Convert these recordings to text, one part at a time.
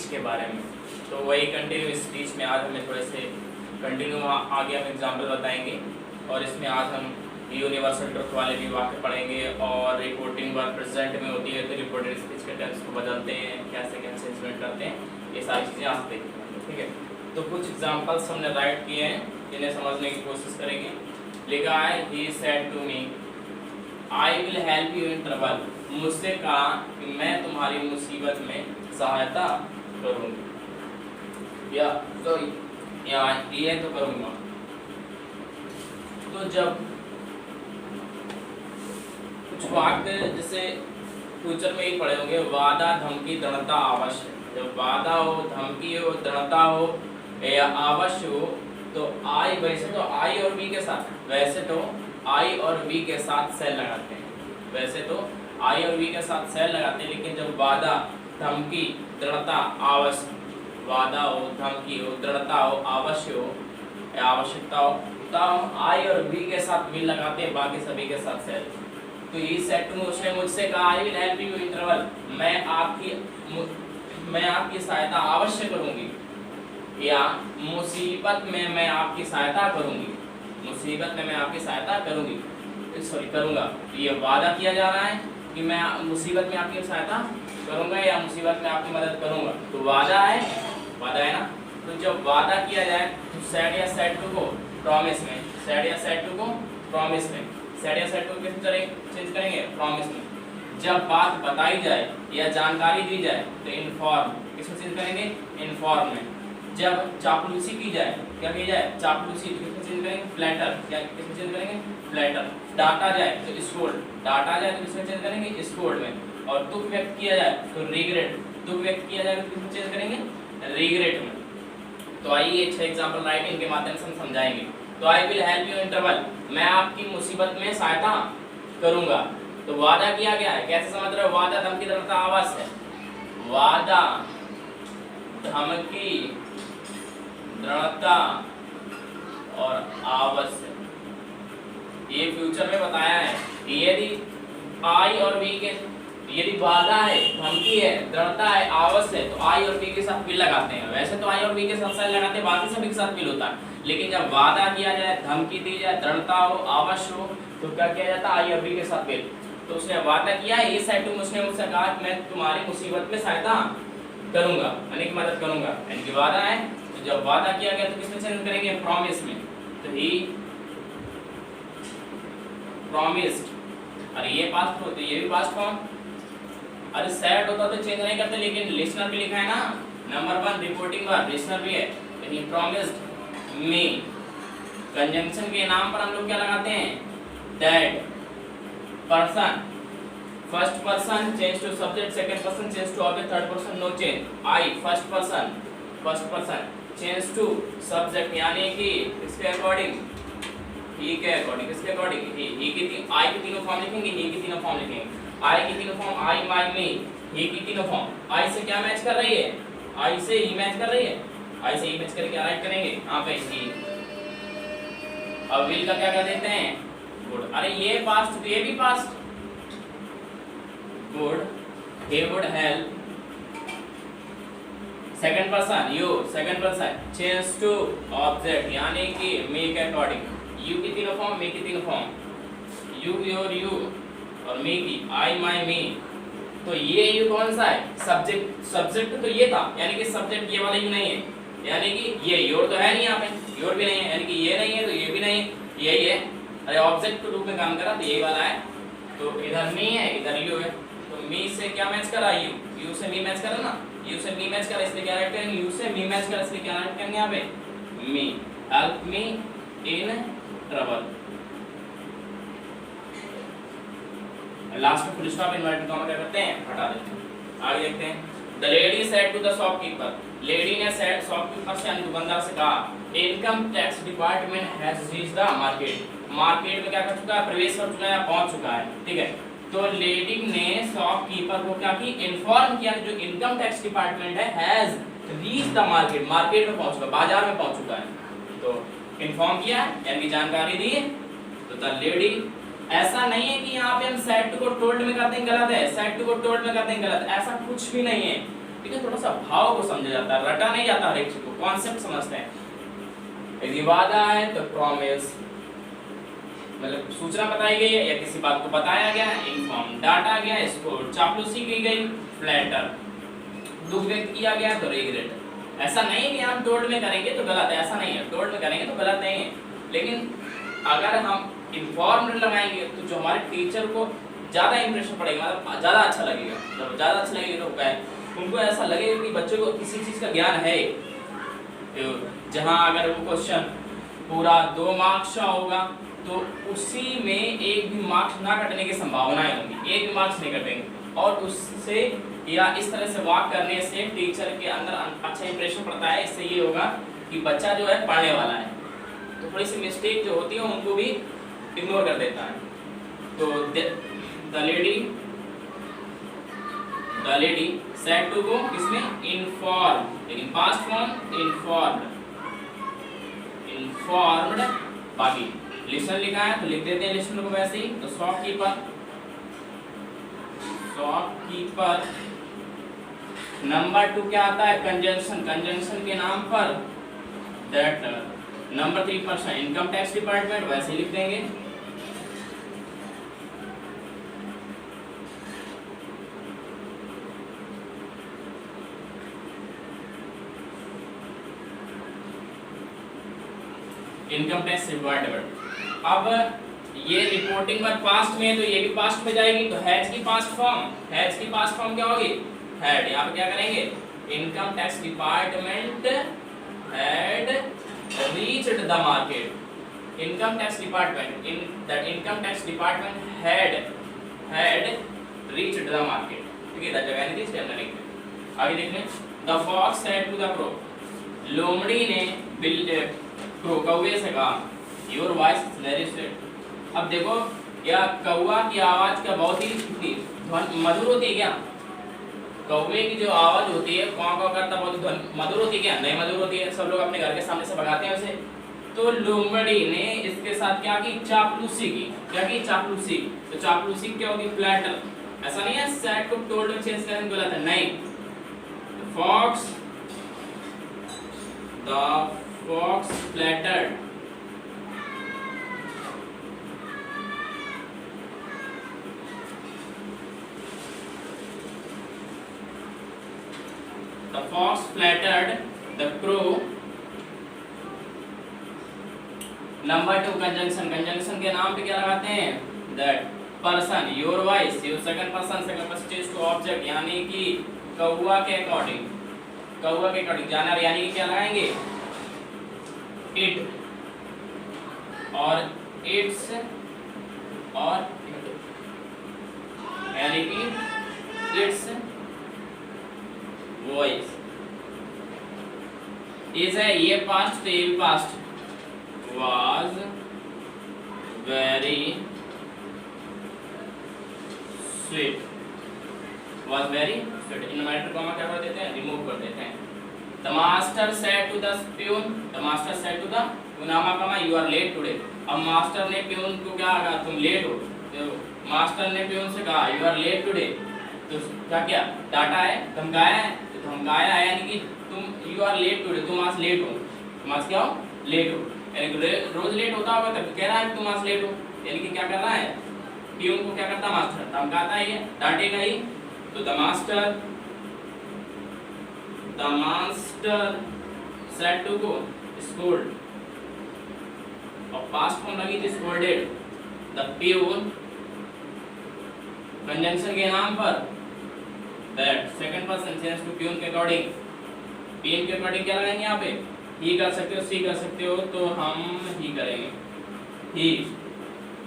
के बारे में। तो वही कंटिन्यू स्पीच में आज हमें थोड़े से कंटिन्यू आगे हम एग्जाम्पल बताएंगे और इसमें आज हम यूनिवर्सल ट्रुथ वाले भी वाक्य पढ़ेंगे और रिपोर्टिंग वर्ब प्रेजेंट में होती है तो रिपोर्टेड स्पीच के टेंस को बदलते हैं, कैसे कैसे इंस्ट्रूमेंट करते हैं, ये सारी चीज़ें आज देखेंगे। ठीक है, तो कुछ एग्जाम्पल्स हमने राइट किए हैं जिन्हें समझने की कोशिश करेंगे। लिखा है he said to me I will help you in trouble, मुझसे कहा कि मैं तुम्हारी मुसीबत में सहायता करूँगी या सॉरी ये तो करूँगा। तो जब कुछ वाक्य जैसे फ्यूचर में ही पढ़े होंगे, वादा धमकी दृढ़ता अवश्य, जब वादा हो धमकी हो दृढ़ता हो या अवश्य हो तो आई, वैसे तो आई और वी के साथ, वैसे तो आई और वी के साथ सेल लगाते हैं, वैसे तो आई और वी के साथ सेल लगाते हैं, लेकिन जब वादा धमकी दृढ़ता अवश्य, वादा हो धमकी हो दृढ़ता हो अवश्य हो या आवश्यकता हो तब आई और वी के साथ विल लगाते हैं, बाकी सभी के साथ सेल। तो ही सेड टू मी, उसने मुझसे कहा I will help you in trouble, मैं आपकी सहायता अवश्य करूंगी या मुसीबत में मैं आपकी सहायता करूंगी, मुसीबत में मैं आपकी सहायता करूंगी, सॉरी करूंगा। तो ये वादा किया जा रहा है कि मैं मुसीबत में आपकी सहायता करूंगा या मुसीबत में आपकी मदद करूंगा, तो वादा है ना। तो जब वादा किया जाए तो सेड या सेड टू को प्रॉमिस में, सेड या सेड टू को प्रॉमिस में, सेड या सेड टू किस तरह चेंज करेंगे प्रॉमिस में। जब बात बताई जाए या जानकारी दी जाए तो इन्फॉर्म, किसमें चेंज करेंगे इन्फॉर्म में। जब चापलूसी की जाए, क्या की जाए चापलूसी, तो किसमें चेंज करेंगे फ्लैटर, क्या किसमें चेंज करेंगे फ्लैटर। डांटा जाए तो स्कोल्ड, डांटा जाए तो किसमें चेंज करेंगे स्कोल्ड में। और दुख व्यक्त किया जाए तो रिग्रेट, दुख व्यक्त किया जाए तो किसमें चेंज करेंगे रिग्रेट में। तो आइए 6 एग्जांपल राइटिंग के माध्यम से हम समझाएंगे। तो आई will help you in trouble, मैं आपकी मुसीबत में सहायता करूंगा। तो वादा किया गया है, कैसे समझ रहे हो, वादा धमकी दृढ़ता आवास है, वादा धमकी दृढ़ता और आवास है, ये फ्यूचर में बताया है। यदि आई और वी के, यदि वादा है धमकी है दृढ़ता है आवास है तो आई और वी के साथ विल लगाते हैं। वैसे तो आई और वी के साथ सेल लगाते हैं, बाकी सभी के साथ विल होता है, लेकिन जब वादा किया जाए धमकी दी जाए दृढ़ता हो अवश्य हो तो क्या किया जाता है आई और वी के साथ विल। तो उसने वादा किया है, ये सेड टू मी, उसने मुझसे कहा कि मैं तुम्हारी मुसीबत में सहायता करूंगा यानी कि मदद करूंगा, यानी कि वादा है। तो जब वादा किया गया तो किसमें चेंज करेंगे प्रॉमिस में। तो ही प्रॉमिस्ड, अरे ये पास्ट फॉर्म, तो ये भी पास्ट फॉर्म। अरे सेड होता तो चेंज नहीं करते, लेकिन लिसनर भी लिखा है ना, नंबर 1 रिपोर्टिंग वर्ब लिसनर भी है। तो ही प्रॉमिस्ड मी, कंजंक्शन के नाम पर हम लोग क्या लगाते हैं that. Person, first person change to subject, second person change to object, third person no change. I first person change to subject यानी कि इसके अकॉर्डिंग, ही के अकॉर्डिंग, किसके अकॉर्डिंग ही की, आई की तीनों फॉर्म लिखेंगे, ही की तीनों फॉर्म लिखेंगे, आई की तीनों फॉर्म आई माई मी, ही की तीनों फॉर्म। आई से क्या मैच कर रही है, आई से ही मैच कर रही है, आई से ही मैच करके क्या राइट करेंगे यहाँ पे ही। अब विल का क्या कर देते हैं गुड, अरे ये पास्ट तो ये भी past, good he would help, second person you, second person change to object यानी कि me के अकॉर्डिंग, यू की तीनों फॉर्म me की तीनों फॉर्म, यू योर यू और me की आई माई मी। तो ये यू कौन सा है सब्जेक्ट, सब्जेक्ट तो ये था यानी कि सब्जेक्ट ये वाला यू नहीं है, यानी कि ये योर तो है नहीं, यहाँ पे योर भी नहीं है, यानी कि ये नहीं है तो ये भी नहीं है, यही है। अरे ऑब्जेक्ट के रूप में काम करा तो यही वाला है, तो इधर मी है इधर यू है, तो मी से क्या मैच करा यू, यू से मी मैच करा ना, यू से मी मैच करा इसलिए क्या राइट करेंगे, यू से मी मैच करा इसलिए क्या राइट करेंगे यहाँ पे me, help me in trouble. Last में फुल स्टॉप इन्वर्टेड कॉमा क्या करते हैं हटा देते हैं। आगे देखते हैं, the lady said to the shopkeeper, lady ने सेड शॉपकीपर से यानी दुकानदार से कहा income tax department has reached the market, market में क्या कर चुका है प्रवेश कर चुका है या पहुंच चुका है। ठीक है, तो लेडी ने शॉपकीपर को क्या की इन्फॉर्म किया जो इनकम टैक्स डिपार्टमेंट है has reached the market, market में पहुंच चुका, बाजार में पहुंच चुका है। तो इन्फॉर्म किया यानी कि जानकारी दी। तो द लेडी, ऐसा नहीं है कि यहाँ पे हम सेड टू को टोल्ड में करते हैं गलत है, सेड टू को टोल्ड में करते हैं गलत, ऐसा कुछ भी नहीं है। ठीक है, थोड़ा सा भाव को समझा जाता है, रटा नहीं जाता, हर एक चीज को कॉन्सेप्ट समझते हैं। यदि वादा है तो प्रॉमिस, मतलब सूचना बताई गई है या किसी बात को बताया गया, इन्फॉर्म डांटा गया, इसको चापलूसी की गई, फ्लैटर दुख व्यक्त किया गया, तो रिग्रेट। ऐसा नहीं है कि आप टोल्ड में करेंगे तो गलत है, ऐसा नहीं है, टोल्ड में करेंगे तो गलत नहीं है, लेकिन अगर हम इन्फॉर्म्ड लगाएंगे तो जो हमारे टीचर को ज़्यादा इंप्रेशन पड़ेगा, मतलब ज़्यादा अच्छा लगेगा। जब ज़्यादा अच्छा लगेगा तो क्या है, उनको ऐसा लगेगा कि बच्चों को किसी चीज़ का ज्ञान है। जहाँ अगर वो क्वेश्चन पूरा 2 मार्क्स का होगा तो उसी में एक भी मार्क्स ना कटने की संभावनाएं होंगी, एक भी मार्क्स नहीं कटेंगे, और उससे या इस तरह से वाक करने से टीचर के अंदर अच्छा इंप्रेशन पड़ता है। इससे ये होगा कि बच्चा जो है पढ़ने वाला है, तो थोड़ी सी मिस्टेक जो होती है उनको भी इग्नोर कर देता है। तो the lady said to go, किसमें, इन्फॉर्म, लेकिन पास्ट फॉर्म इन्फॉर्म्ड। बाकी लिसन लिखा है तो लिख देते हैं लिसन को वैसे ही। तो शॉपकीपर नंबर 2 क्या आता है, कंजंक्शन के नाम पर that. Number 3 person, income tax department, वैसे ही लिख देंगे। Income tax department. अब ये रिपोर्टिंग पर पास्ट में है तो ये भी पास्ट में जाएगी, तो हैज की पास्ट फॉर्म क्या होगी, हैड। यहाँ पे क्या करेंगे, income tax department had reached the market. Income tax department had reached the market, ठीक है, द जगह नहीं थी इसलिए हमने लिख दिया। आगे देख लें, the fox said to the crow, लोमड़ी ने कौवे से कहा, your voice is very sweet. अब देखो, क्या कौवा की आवाज क्या बहुत ही मधुर होती है क्या, कौवे की जो आवाज होती है कौवा कौवा करता बहुत मधुर होती है क्या, नहीं मधुर होती है, सब लोग अपने घर के सामने से भगाते हैं उसे। तो लोमड़ी ने इसके साथ क्या की, चापलूसी की। क्या की, चापलूसी। तो चापलूसी क्या होगी, फ्लैटर। ऐसा नहीं है सेड को टोल्ड में चेंज करने गलत है, नहीं। Fox, the fox flattered, the fox flattered the crow। Number 2 conjunction के नाम पे क्या लगाते हैं, that person, your voice, your second person change to object, यानी कि कौवा के अकॉर्डिंग जानवर, यानी कि क्या लगाएंगे, इट और इट्स, और यानी कि इट्स वॉइस। इज है ये पास्ट, तो ये भी past, was very sweet, inverted comma क्या कर देते हैं, रिमूव कर देते हैं। The master said to the peon, you are late today. अब मास्टर ने प्यून को क्या कहा, तुम लेट हो। तो मास्टर ने प्यून से कहा, यू आर लेट टुडे, तो क्या डाटा है, धमकाया है, तो धमकाया है यानी कि तुम, यू आर लेट टुडे, तुम आज लेट हो, तुम आज क्या हो, लेट हो, यानी कि रोज लेट होता होगा तब कह रहा है तुम आज लेट हो, यानी कि क्या कर रहा है, प्यून को क्या करता, मास्टर धमकाता है, ये डांटेगा ही। तो the master said to go, scold, और पास्ट फॉर्म लगी थी स्कोल्डेड। द प्यून कंजंक्शन के नाम पर, that second person change to peon के अकॉर्डिंग, प्यून के अकॉर्डिंग क्या लगाएंगे यहाँ पे, ही कर सकते हो, सी कर सकते हो, तो हम ही करेंगे, ही।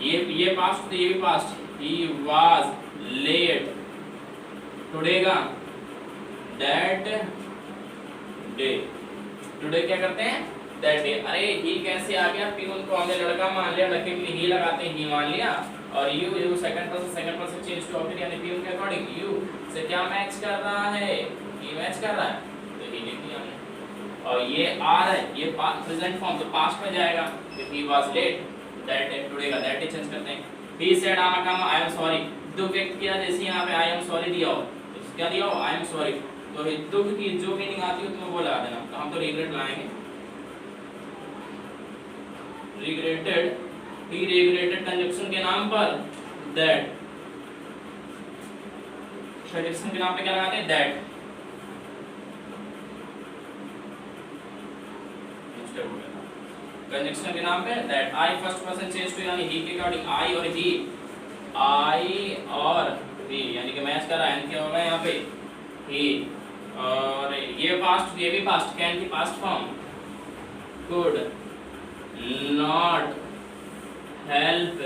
ये पास्ट, तो ये भी past, he was late today का दैट डे, टुडे क्या करते हैं, दैट डे। अरे ही कैसे आ गया, प्यून को हमने लड़का मान लिया, लड़के के लिए ही लगाते हैं, ही मान लिया, और you second person change to object, यानी प्यून के अकॉर्डिंग यू से क्या मैच कर रहा है, ये मैच कर रहा है, तो ही लिख दिया हमने। और ये आर है, ये प्रेजेंट फॉर्म, तो पास्ट में जाएगा, तो he was late, that day, today का दैट डे चेंज करते हैं। He said I am sorry, दुख व्यक्त किया, जैसे यहाँ पे आई एम सॉरी दिया हो, तो क्या दिया हो, आई एम सॉरी। तो दुख की जो मीनिंग आती है तुम्हें वो लगा देना। तो हम तो रिग्रेट लाएंगे, रिग्रेटेड, ही रिग्रेटेड कंजक्शन के नाम पर दैट, कंजक्शन के नाम पे क्या लगाते हैं, दैट। कंजक्शन के नाम पे that, I first person change to यानी ही के अकॉर्डिंग, आई और ही, आई और ही यानी कि मैच कर रहा है, क्या होगा यहाँ पे ही, और ये पास्ट, ये भी पास्ट, कैन की past form, could not help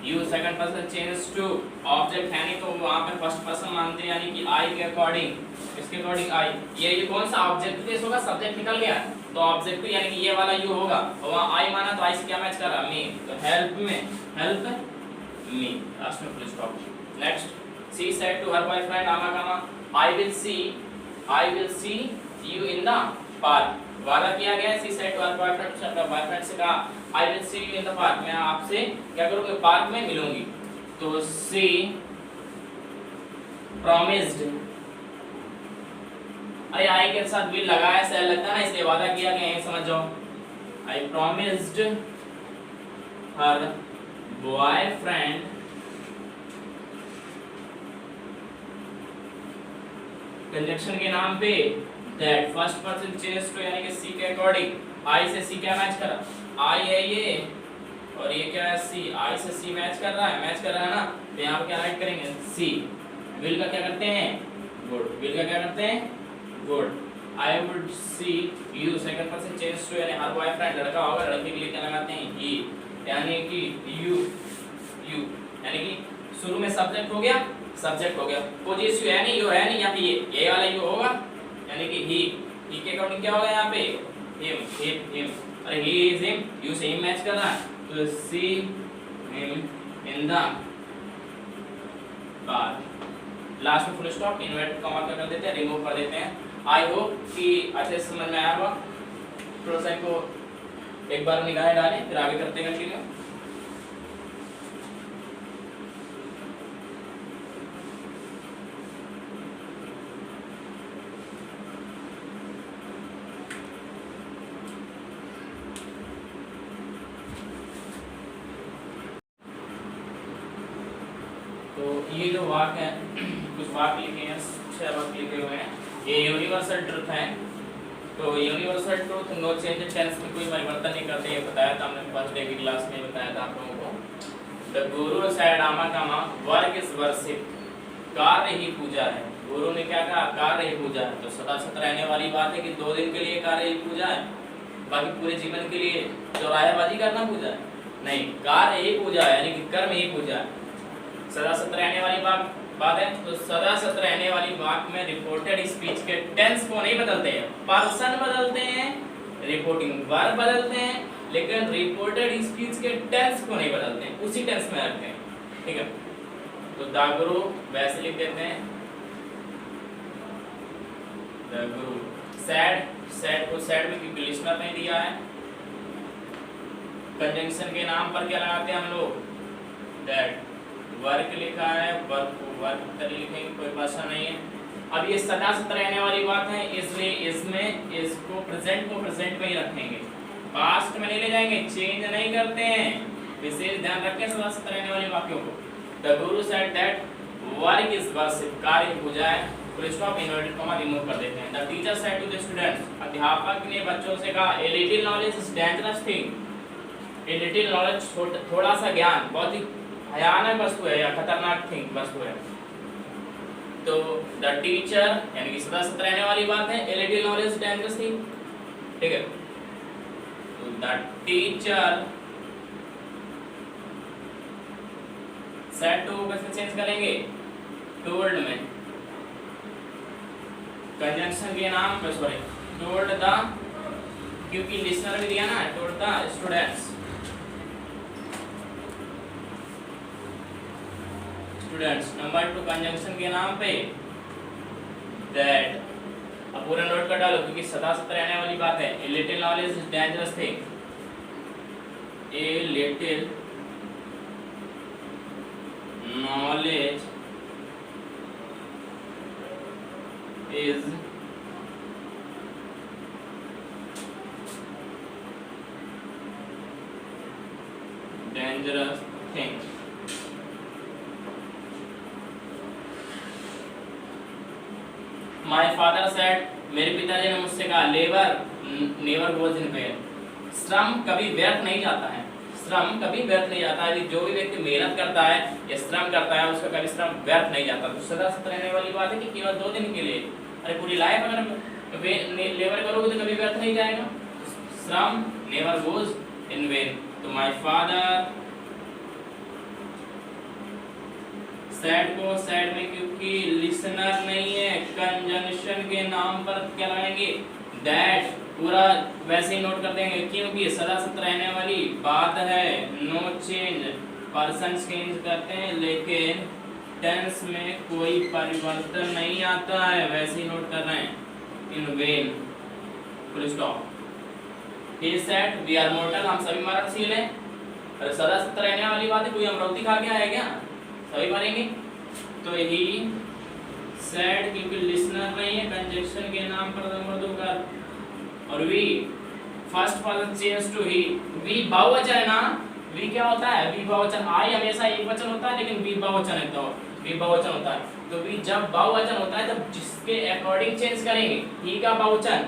you, second person change to object है नहीं तो वहां पे फर्स्ट पर्सन मानते हैं यानी कि आई के अकॉर्डिंग, इसके अकॉर्डिंग आई, ये कौन सा ऑब्जेक्ट केस होगा, सब्जेक्ट निकल गया तो ऑब्जेक्ट यानी कि ये वाला यू होगा, और वहां आई माना तो आई से क्या मैच कर रहा, मी, तो help me, help me, last में full stop. Next, she said to her boyfriend आमा कामा, I will see you in the park, वादा किया गया है, she said to her boyfriend से कहा I will see you in the park, मैं आपसे क्या करूंगी, पार्क में मिलूंगी, तो शी प्रॉमिस्ड, अरे आई के साथ विल लगाया से लगता है ना, इसलिए वादा किया गया है, समझ जाओ, I promised her boyfriend conjunction के नाम पे that, first person change to यानी कि सी के अकॉर्डिंग, आई से सी क्या मैच कर रहा, आई है ये और ये क्या है सी, आई से सी मैच कर रहा है ना, तो यहाँ पे क्या राइट करेंगे, सी, विल का क्या करते हैं, गुड, विल का क्या करते हैं, good, I would see you, second person change to यानी हर बॉयफ्रेंड लड़का होगा, लड़के के लिए क्या लगाते हैं, ही, यानी कि यू यानी कि शुरू में सब्जेक्ट हो गया, पोजेसिव है नहीं, यहाँ पे ये वाला यू होगा यानी कि ही के अकॉर्डिंग क्या होगा यहाँ पे, हिम, अरे ही इज हिम, यू से हिम मैच कर रहा है, तो see him in the park, last में फुल स्टॉप, इन्वर्टेड कॉमा कर देते हैं, रिमूव कर देते हैं। आई होप कि अच्छे से समझ में आया होगा, थोड़ा सा इनको एक बार निगाहें डालें फिर आगे करते हैं कंटिन्यू। तो ये जो वाक्य है, कुछ वाक्य लिखे हैं, 6 वाक्य लिखे हुए हैं, ये यूनिवर्सल ट्रुथ है। तो universal truth no change tense में कोई परिवर्तन नहीं करते, ये बताया था हमने फर्स्ट डे की क्लास में, बताया था आप लोगों को। द गुरु सेड आमा कामा वर्क इज वर्शिप, कार्य ही पूजा है, गुरु ने क्या कहा, कार्य ही पूजा है, तो सदा सत रहने वाली बात है कि 2 दिन के लिए कार्य ही पूजा है, बाकी पूरे जीवन के लिए चौराहेबाजी करना पूजा है नहीं, कार्य ही पूजा है यानी कि कर्म ही पूजा है। सदा सत रहने वाली बात है, तो सदा सत रहने वाली बात में रिपोर्टेड स्पीच के टेंस को नहीं बदलते हैं, पर्सन बदलते हैं, रिपोर्टिंग वर्ब बदलते हैं, लेकिन रिपोर्टेड स्पीच के टेंस को नहीं बदलते हैं, उसी टेंस में रखते हैं, ठीक है। तो द गुरु वैसे लिख देते हैं, द गुरु सैड को सैड में क्योंकि लिस्नर नहीं दिया है, कंजंक्शन के नाम पर क्या लगाते हैं हम लोग, दैट, वर्क लिखा है, वर्क लिखेंगे, कोई भाषा नहीं है। अब ये सदा सत रहने वाली बात है, इसलिए इसमें इसको प्रेजेंट को प्रेजेंट में ही रखेंगे, पास्ट में नहीं ले जाएंगे, चेंज नहीं करते हैं, विशेष ध्यान रखें सदा सत रहने वाली वाक्यों को। The guru said that work is worship, कार्य पूजा है, full stop, inverted comma remove कर देते हैं। The teacher said to the students, अध्यापक ने बच्चों से कहा, a little knowledge is dangerous thing, a little knowledge थोड़ा सा ज्ञान बहुत ही भयानक वस्तु है या खतरनाक थिंग वस्तु है। तो द टीचर यानी कि सदा सत रहने वाली बात है, ए लिटिल नॉलेज डेंजरस थिंग, ठीक है। तो द टीचर सेड टू कैसे चेंज करेंगे, टोल्ड में, कंजंक्शन के नाम पे सॉरी, टोल्ड द, क्योंकि लिसनर भी दिया ना, told the students, number 2 conjunction के नाम पे दैट, अब पूरा नोट कर डालो क्योंकि सदा सत रहने वाली बात है। ए little knowledge is dangerous thing, a little knowledge is dangerous thing. My father said, मेरे पिताजी ने मुझसे कहा, labour never goes in when, श्रम कभी व्यर्थ नहीं जाता है, श्रम कभी व्यर्थ नहीं जाता है। जो भी व्यक्ति मेहनत करता है या श्रम करता है उसका कभी श्रम व्यर्थ नहीं जाता। तो सदा सत रहने वाली बात है कि केवल 2 दिन के लिए, अरे पूरी लाइफ अगर लेबर करोगे तो कभी व्यर्थ नहीं जाएगा। श्रम नेवर गोज इन वेन। तो माय फादर सैड को सैड में क्योंकि लिसनर नहीं है, कंजंक्शन के नाम पर क्या लगाएंगे, दैट, पूरा वैसे ही नोट कर देंगे क्योंकि सदा सत रहने वाली बात है। नो चेंज, पर्सन चेंज करते हैं लेकिन टेंस में कोई परिवर्तन नहीं आता है, वैसे ही नोट कर रहे हैं। इन वेन, full stop. He said we are mortal, हम सभी मरणशील हैं। अरे सदा सत रहने वाली बात है, कोई अमृति खा के आया क्या, सभी मरेंगे। तो ही सेड क्योंकि लिसनर नहीं है, कंजंक्शन के नाम पर मर्दों का। और we first person change to he, we बहुवचन है ना, वी क्या होता है, वी बहुवचन। आई हमेशा एक वचन होता है लेकिन वी बहुवचन है, तो वी बहुवचन होता है। तो वी जब बहुवचन होता है तब जिसके अकॉर्डिंग चेंज करेंगे, ही का बहुवचन,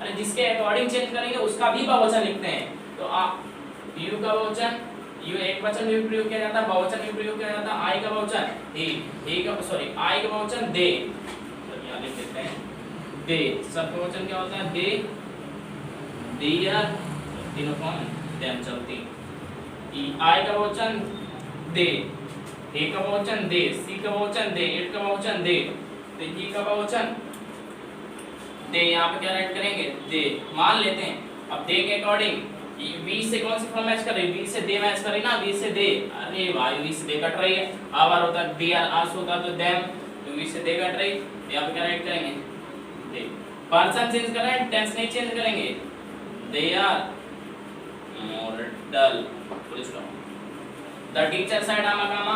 अरे जिसके अकॉर्डिंग चेंज करेंगे उसका भी बहुवचन लिखते हैं। तो यू का बहुवचन, यू एक वचन में प्रयोग किया जाता है, बहुवचन में प्रयोग किया जाता है। आई का बहुवचन ही का, सॉरी आई का बहुवचन दे, तो यहां लिख देते हैं दे। सब का बहुवचन क्या होता है, दे, देयर, तीनों फॉर्म देम चलती। आई का बहुवचन दे, ए का बहुवचन दे, सी का बहुवचन दे, इट का बहुवचन दे, तो ही का बहुवचन दे। यहाँ पे क्या राइट करेंगे, दे। मान लेते हैं अब दे के अकॉर्डिंग वी से कौन सी फॉर्म मैच कर रही है, वी से दे मैच कर रही ना, वी से दे, अरे भाई वी से दे कट रही है। आवर होता है दे, आस होता तो देम, तो वी से दे कट रही, यहाँ पे क्या राइट करेंगे, दे। पर्सन चेंज कर रहे हैं, टेंस नहीं चेंज करेंगे। They are mortal, full stop. The teacher said आमाकामा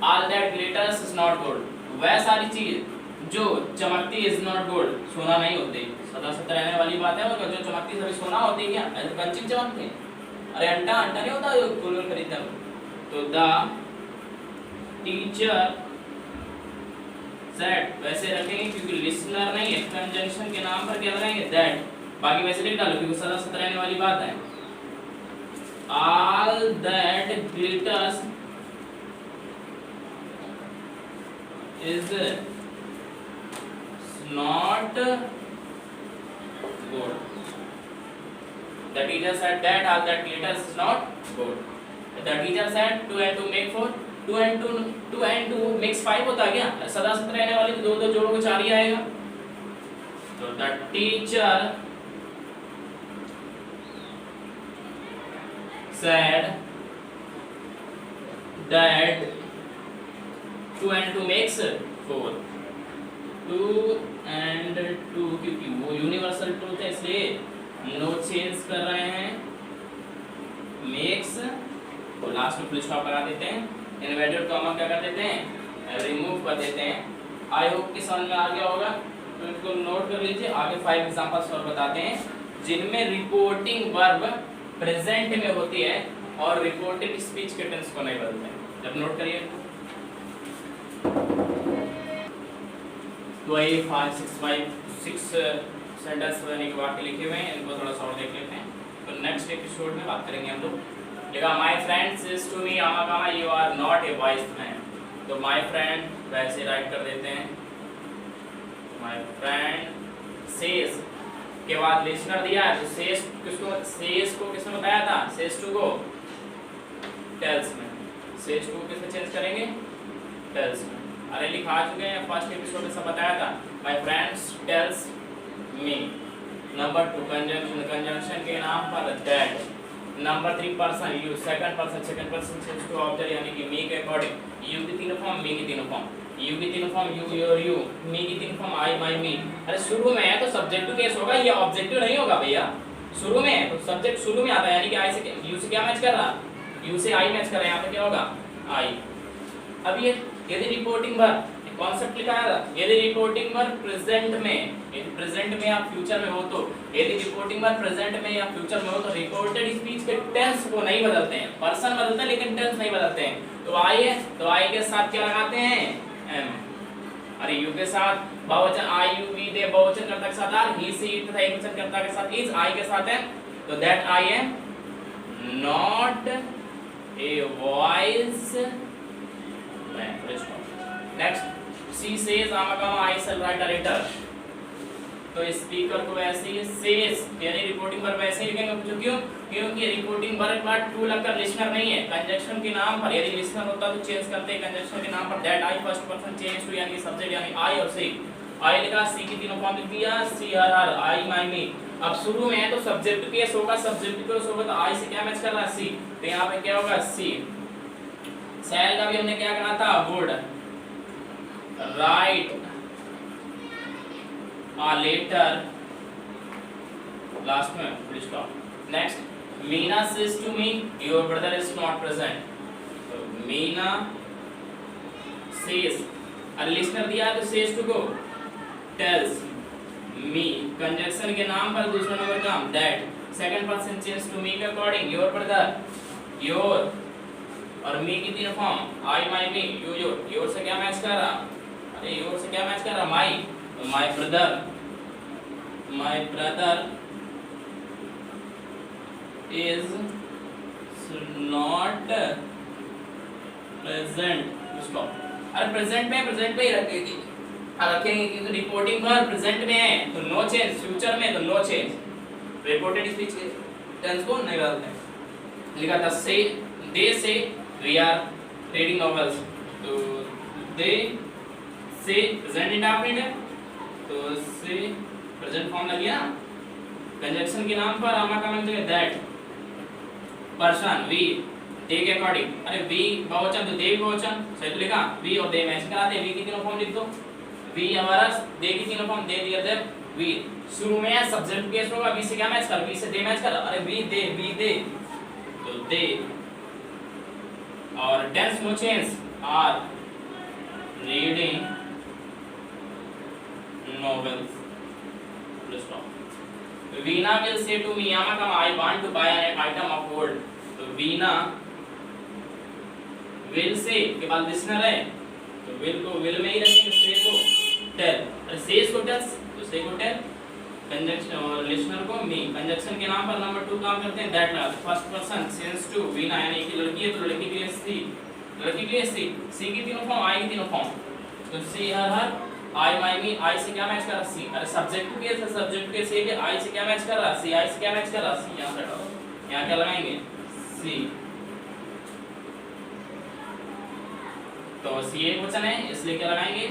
all that glitters is not gold, वह सारी चीज जो चमकती इज नॉट गोल्ड, सोना नहीं होती। सदा सत रहने वाली बात है, और जो चमकती सभी सोना होती है क्या, कंचन चमकती है, अरे अंटा अंटा नहीं होता जो गोल्ड खरीदते हैं। तो द टीचर सेड, वैसे रखेंगे क्योंकि लिसनर नहीं है, कंजंक्शन के नाम पर क्या लगाएंगे, दैट। बाकी वैसे लिख डालो क्योंकि सदा सत रहने वाली बात है। All that glitters is not gold. The teacher said that all that glitters is not gold. The teacher said 2 and 2 make 4, 2 and 2 makes 5 होता है क्या, सदा सत रहने वाली तो 2 जोड़ोगे 4 ही आएगा। तो the teacher said that 2 and 2 makes 4, 2 and 2, क्योंकि वो यूनिवर्सल ट्रूथ है इसलिए नो चेंज कर रहे हैं, मेक्स, और लास्ट में फुल स्टॉप लगा देते हैं। इन्वर्टेड कॉमा क्या कर देते हैं, रिमूव कर देते हैं। आई होप कि समझ में आ गया होगा, तो इसको नोट कर लीजिए। आगे 5 एग्जांपल्स और बताते हैं जिनमें रिपोर्टिंग वर्ब प्रेजेंट में होती है और रिपोर्टिंग स्पीच के टेंस को नहीं बदलते। जब नोट करिए तो ये 5 6 सेंटेंस बने के वाक्य लिखे हुए हैं, इनको थोड़ा सा और देख लेते हैं। तो नेक्स्ट एपिसोड में बात करेंगे हम लोग। देखा, my friend says to me आमाकामा you are not a wise man. तो माय फ्रेंड वैसे राइट कर देते हैं, माय फ्रेंड सेज के बाद लिसनर दिया है, तो सेज किसको, सेज को किसने बताया था, सेज टू को टेल्स में, सेज टू किसमें चेंज करेंगे, टेल्स में। अरे लिखा चुके हैं, फर्स्ट एपिसोड में सब बताया था। My friends tells me. Number 2 conjunction के नाम पर that. Number 3 person you, second person change to object यानी कि मी के अकॉर्डिंग। यू की 3 फॉर्म, मी की 3 फॉर्म, यू की 3 फॉर्म, यू योर यू, मी की 3 फॉर्म, आई माय मी। अरे शुरू में है तो सब्जेक्टिव केस होगा, ये ऑब्जेक्टिव नहीं होगा भैया। शुरू में है तो सब्जेक्ट शुरू में आता है, यानी कि आई से यू से क्या मैच कर रहा, यू से आई मैच कर रहा है, यहाँ पे क्या होगा, आई। अब ये यदि रिपोर्टिंग वर्ब कॉन्सेप्ट लिखा है। यदि रिपोर्टिंग पर प्रेजेंट में, यदि प्रेजेंट में या फ्यूचर में हो तो, यदि रिपोर्टिंग पर प्रेजेंट में या फ्यूचर में हो तो रिपोर्टेड स्पीच के टेंस को नहीं बदलते हैं, पर्सन बदलते हैं लेकिन टेंस नहीं बदलते हैं। तो आई के साथ क्या लगाते हैं, एम। अरे यू के साथ बहुवचन आई यू वी दे, बहुवचन कर्ता के साथ आर, ही सी इट तथा एकवचन कर्ता के साथ इज, आई के साथ है तो that I am not a voice. Next she says I shall write a letter। तो स्पीकर को वैसे ही सेज यानी रिपोर्टिंग वर्ब वैसे ही लिखेंगे, क्यों? क्योंकि रिपोर्टिंग वर्ब बाद टू लगकर लिसनर नहीं है, कंजक्शन के नाम पर। यदि लिसनर होता तो चेंज करते हैं कंजक्शन के नाम पर। That I first person change to यानी सब्जेक्ट यानी आई और सी। आई लिखा, सी की तीनों फॉर्म लिख दिया, सी हर आई माय मी। अब शुरू में है तो सब्जेक्ट केस होगा, सब्जेक्ट केस होगा तो आई से क्या मैच कर रहा है, सी। तो यहाँ पे क्या होगा, सी। शैल का भी हमने क्या करना था, would write a letter, last में full stop। next Meena says to me your brother is not present। so Meena says, अरे listener दिया है तो says to go, tells me conjunction के नाम पर दूसरा नंबर का that, second person change to me के according, your brother, your और me की तीन form I my me, you your से क्या मैच कर रहा, अरे your से क्या मैच कर रहा, my, my brother is not present। उसको अरे प्रेजेंट पे ही रखेगी, रखेंगे क्योंकि रिपोर्टिंग पर प्रेजेंट में है तो नो चेंज, फ्यूचर में तो नो चेंज, रिपोर्टेड स्पीच के टेंस को नहीं बदलते हैं। लिखा था से, दे से वी आर रीडिंग नॉवेल्स, तो दे से प्रेजेंट इंडेफिनिट है तो से प्रेजेंट फॉर्म लगी ना, कंजक्शन के नाम पर आमा का जगह दैट, पर्सन वी, दे के अकॉर्डिंग, अरे वी बहुवचन तो दे भी बहुवचन, सही तो लिखा, वी और दे मैच कराते हैं, वी की तीनों फॉर्म लिख दो, वी हमारा दे की तीनों form, they the other we. शुरू में सब्जेक्ट केस होगा, वी से क्या मैच कर, वी से दे मैच कर, अरे वी दे तो दे, और tense no change, are reading novels। Veena will say to me, Yamakam, I want to buy an item of gold। तो Veena will say के बाद लिसनर है तो will को will में ही रखेंगे, say को tell, अरे says को tells तो say को tell, कंजक्शन और लिसनर को me, कंजक्शन के नाम पर नंबर 2 काम करते हैं that class, first person sense to Veena यानी कि लड़की है तो लड़की के लिए सी, लड़की के लिए सी की तीनों फॉर्म, आई की तीनों फॉर्म, तो सी हर आई माय मी, आई से क्या मैच कर रहा, सी। अरे सब्जेक्ट के से सब्जेक्ट के से आई से क्या मैच कर रहा, सी। आई से क्या मैच कर रहा, सी। यहां पे यहां क्या लगाएंगे, सी। तो सी एक वचन है इसलिए क्या लगाएंगे,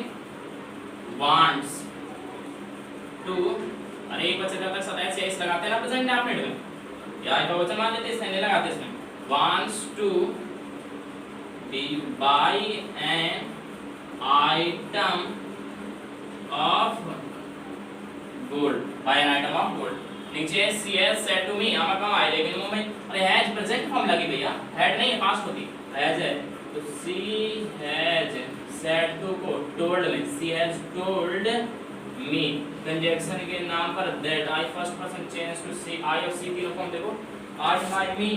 वांट्स टू, अरे एक वचन का साथ ऐसे ऐसे लगाते हैं ना प्रेजेंट इंडेफिनिट में, या एक वचन मान लेते हैं, इसमें नहीं लगाते, इसमें wants to be buy an item of gold, buy an item of gold। नीचे she has said to me, Yamakam, I live in Mumbai, अरे has प्रेजेंट फॉर्म लगी भैया, had नहीं है, पास्ट होती, has है तो she has said to को told में, she has told me, conjunction के नाम पर that, I first person change to she, I और she तीनों फॉर्म देखो, I my me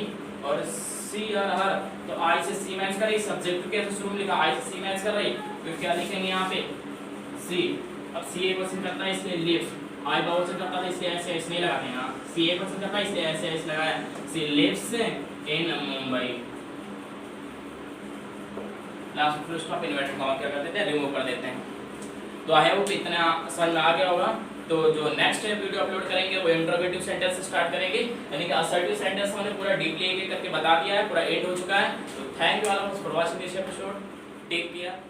और she her, तो I से she मैच कर रही, सब्जेक्ट के शुरू में लिखा I से she मैच कर रही, तो क्या लिखेंगे यहाँ पे she। अब सी ए क्वेश्चन करता है इसलिए लिव्स, आई बहुवचन करता है इसलिए ऐसे ऐसे नहीं लगाते हैं, सी ए क्वेश्चन करता है इसलिए ऐसे ऐसे लगाया, she lives in Mumbai. Last full stop inverted comma क्या कर देते हैं, रिमूव कर देते हैं। तो आई होप इतना समझ में आ गया होगा। तो जो नेक्स्ट वीडियो अपलोड करेंगे वो इंट्रोगेटिव सेंटेंस से स्टार्ट करेंगे, यानी कि असर्टिव सेंटेंस मैंने पूरा डीपली एक एक करके बता दिया है, पूरा एंड हो चुका है। तो thank you all for watching this episode, take care.